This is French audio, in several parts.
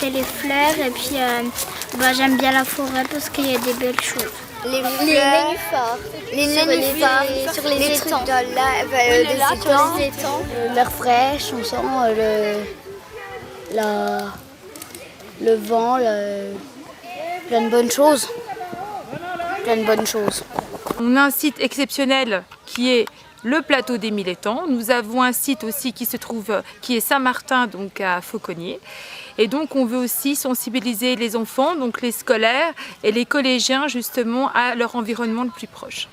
ramasser les fleurs et puis j'aime bien la forêt parce qu'il y a des belles choses. Les nénuphars. Les nénuphars sur les étangs. Sur les étangs. L'air fraîche, on sent le vent, plein de bonnes choses. Plein de bonnes choses. On a un site exceptionnel qui est le plateau des 1000 étangs. Nous avons un site aussi qui est Saint-Martin, donc à Fauconnier. Et donc on veut aussi sensibiliser les enfants, donc les scolaires et les collégiens justement à leur environnement le plus proche.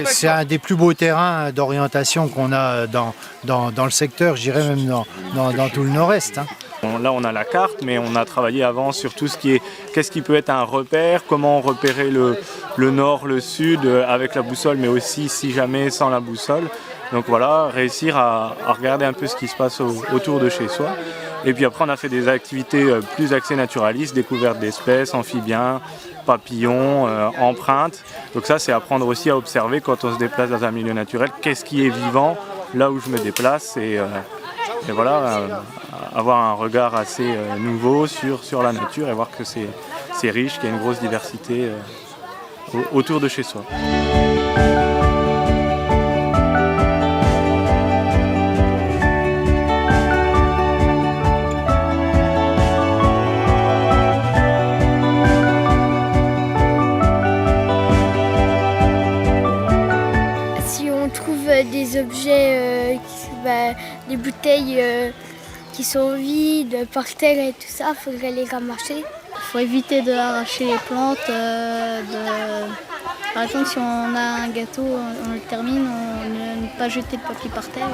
C'est un des plus beaux terrains d'orientation qu'on a dans le secteur, je dirais même dans tout le nord-est. Là on a la carte, mais on a travaillé avant sur tout ce qui est qu'est-ce qui peut être un repère, comment repérer le nord, le sud avec la boussole, mais aussi si jamais sans la boussole. Donc voilà, réussir à regarder un peu ce qui se passe autour de chez soi. Et puis après on a fait des activités plus axées naturalistes, découverte d'espèces, amphibiens, papillons, empreintes. Donc ça c'est apprendre aussi à observer quand on se déplace dans un milieu naturel, qu'est-ce qui est vivant là où je me déplace et voilà, avoir un regard assez nouveau sur la nature et voir que c'est riche, qu'il y a une grosse diversité autour de chez soi. Des objets, des bouteilles qui sont vides par terre et tout ça, il faudrait les ramasser. Il faut éviter d'arracher les plantes. Par exemple, si on a un gâteau, on le termine, on ne pas jeter le papier par terre.